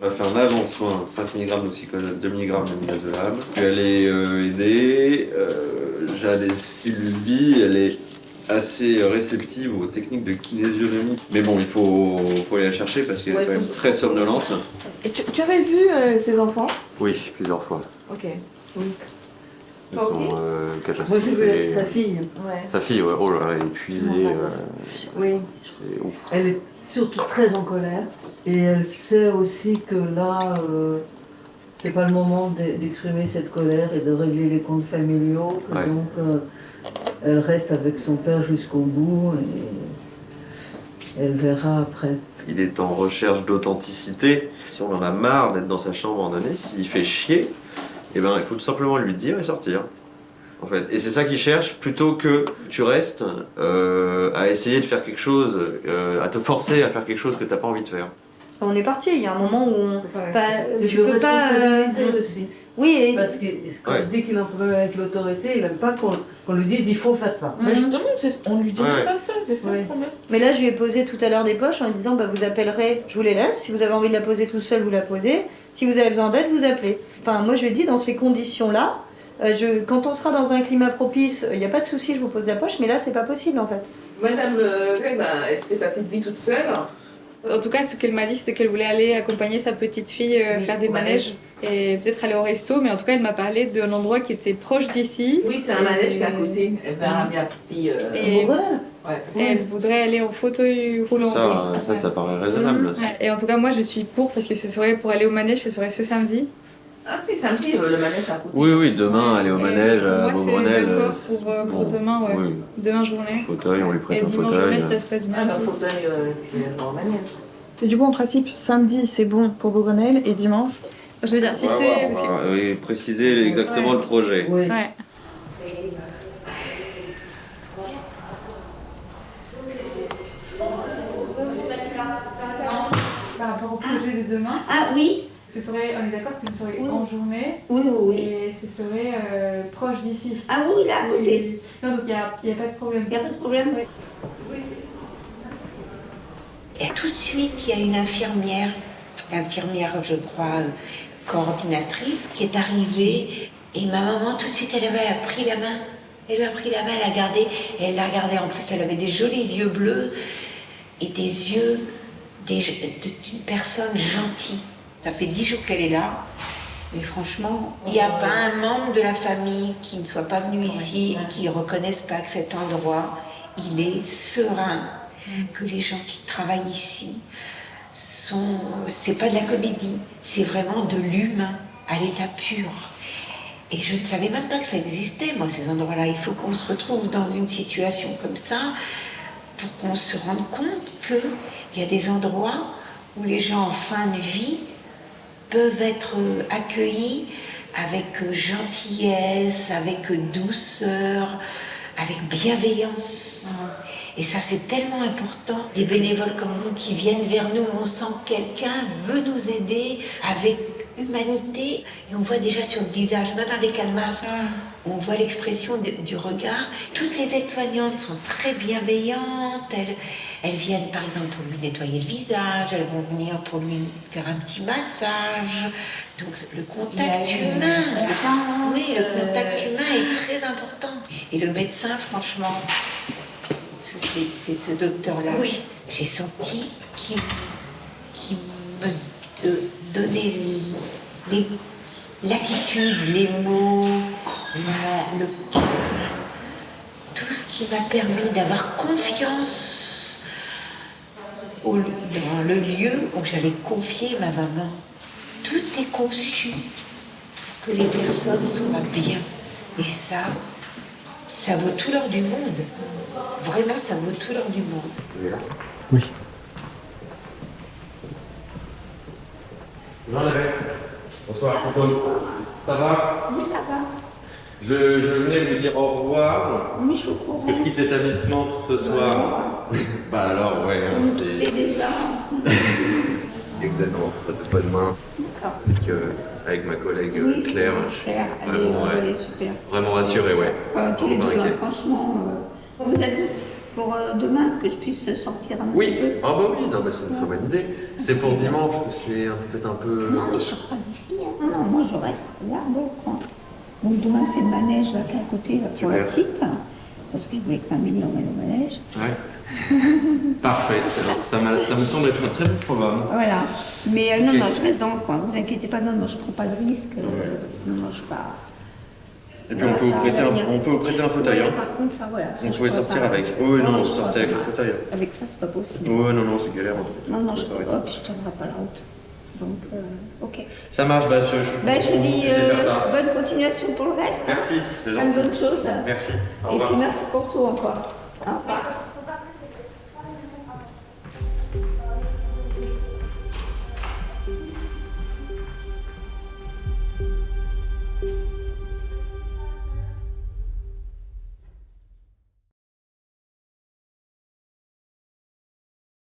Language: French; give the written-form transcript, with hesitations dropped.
On va faire un avant-soin, 5 mg d'oxycodone, 2 mg de midazolam. Puis elle est aidée, Jade Sylvie, elle est assez réceptive aux techniques de kinésionomie. Mais bon, il faut aller la chercher parce qu'elle est quand même très somnolente. Et tu avais vu ces enfants? Oui, plusieurs fois. Ok, oui. Ils Toi sont aussi? catastrophés. Moi j'ai vu sa fille. Ouais. Sa fille, ouais. Oh là là, elle est épuisée. Oui. C'est ouf. Elle est surtout très en colère. Et elle sait aussi que là, c'est pas le moment d'exprimer cette colère et de régler les comptes familiaux. Que Ouais. donc, elle reste avec son père jusqu'au bout et elle verra après. Il est en recherche d'authenticité. Si on en a marre d'être dans sa chambre en donné, s'il fait chier, eh ben, il faut tout simplement lui dire et sortir. En fait. Et c'est ça qu'il cherche, plutôt que tu restes à essayer de faire quelque chose, à te forcer à faire quelque chose que tu n'as pas envie de faire. On est parti, il y a un moment où on... C'est tu de peux pas... responsabiliser aussi. Oui, et... Parce que quand je dis qu'il a un problème avec l'autorité, il n'aime pas qu'on lui dise il faut faire ça. Mais justement, on lui dit Ouais. de pas faire, c'est ça Ouais. le problème. Mais là, je lui ai posé tout à l'heure des poches en lui disant vous appellerez, je vous les laisse. Si vous avez envie de la poser tout seul, vous la posez. Si vous avez besoin d'aide, vous appelez. Enfin, moi, je lui ai dit dans ces conditions-là, quand on sera dans un climat propice, il n'y a pas de souci, je vous pose la poche, mais là, c'est pas possible en fait. Madame Greg, elle fait sa petite vie toute seule. En tout cas, ce qu'elle m'a dit, c'est qu'elle voulait aller accompagner sa petite fille Oui, faire des au manèges et peut-être aller au resto, mais en tout cas, elle m'a parlé d'un endroit qui était proche d'ici. Oui, c'est un manège qui est à côté. Elle verra bien la petite fille. Et- Ouais. Et elle voudrait aller en fauteuil roulant. Ça paraît raisonnable. Ouais. Et en tout cas, moi, je suis pour parce que ce serait pour aller au manège, ce serait ce samedi. Ah, si, samedi, le manège est à côté. Oui, demain, aller au Et manège pour à moi, c'est Beaugrenelle. d'accord pour demain, ouais. Oui, Demain journée. fauteuil, on lui prête Et un dimanche fauteuil. journée, ça se passe bien Ah, bah, aussi. fauteuil, je vais au manège. Et du coup, en principe, samedi, c'est bon pour Beaugrenelle et dimanche. Je veux dire, si c'est. Parce que- Oui, préciser exactement le projet. Oui. Ouais. Par rapport au projet de demain, Ah oui, on est d'accord que ce serait Oui. en journée oui, oui. et ce serait proche d'ici. Ah oui, là, à côté. Non, donc il n'y a pas de problème. Il n'y a pas de problème. Et tout de suite, il y a une infirmière, je crois, coordinatrice, qui est arrivée. Et ma maman, tout de suite, elle avait pris la main. Elle a pris la main, elle a gardé. Et elle l'a regardée. En plus, elle avait des jolis yeux bleus et des yeux d'une personne gentille. Ça fait 10 jours qu'elle est là. Mais franchement, il n'y a pas un membre de la famille qui ne soit pas venu ici et qui ne reconnaisse pas que cet endroit, il est serein. Que les gens qui travaillent ici c'est pas de la comédie, c'est vraiment de l'humain à l'état pur. Et je ne savais même pas que ça existait, moi, ces endroits-là. Il faut qu'on se retrouve dans une situation comme ça pour qu'on se rende compte qu'il y a des endroits où les gens en fin de vie peuvent être accueillis avec gentillesse, avec douceur, avec bienveillance. Et ça, c'est tellement important. Des bénévoles comme vous qui viennent vers nous, on sent que quelqu'un veut nous aider avec humanité. Et on voit déjà sur le visage, même avec un masque, on voit l'expression du regard. Toutes les aides-soignantes sont très bienveillantes. Elles viennent, par exemple, pour lui nettoyer le visage. Elles vont venir pour lui faire un petit massage. Donc, le contact humain. Oui, le contact humain est très important. Et le médecin, franchement, c'est ce docteur-là. Oui. J'ai senti qu'il me donnait l'attitude, les mots, le cœur, tout ce qui m'a permis d'avoir confiance dans le lieu où j'allais confier ma maman. Tout est conçu pour que les personnes soient bien. Et ça vaut tout l'or du monde. Vraiment, ça vaut tout l'or du monde. Oui. Jean-Albert. Bonsoir, Antoine. Ça va? Oui, ça va. Je venais vous dire au revoir. Oui, je suis au courant. Parce que je quitte l'établissement pour ce soir. Bah alors, ouais, hein, c'est... C'était déjà. Exactement, de bonne main. Avec ma collègue Claire, je suis vraiment, elle est super. vraiment rassuré, ouais. Tous les Vraiment deux, inquiet. franchement. Vous êtes pour demain, que je puisse sortir un petit Oui, peu. ah bah oui, non, bah, c'est une très bonne idée. C'est pour dimanche, que c'est peut-être un peu... Non, je ne sors pas d'ici. Hein. Non, moi je reste. Regarde, quoi. Donc demain c'est le manège là, qui est à côté là, pour la Super. petite. Parce qu'il voulait que Amélie emmène au manège. Ouais. Parfait, ça me semble être un très bon programme. Voilà. Mais non, Ok. non, je reste dans le coin. Vous inquiétez pas, non, non, je prends pas de risque. Non, non, je pars. Et puis on peut vous prêter un fauteuil. Oui, Hein. par contre, ça, voilà. ça, Vous je pouvez pourrais sortir pas. avec. Oui, non, je vous sortez pourrais avec pas. le fauteuil. Avec ça, c'est pas possible. Oui, non, c'est galère. Non, non, je peux peux pas, puis je tiendrai pas la route. Donc, ok. Ça marche, bah, je Je vous dis essayer de faire ça. bonne continuation pour le reste. Merci, c'est Plein de gentil. bonnes choses. Merci. Au Et revoir. puis merci pour tout encore. Au revoir.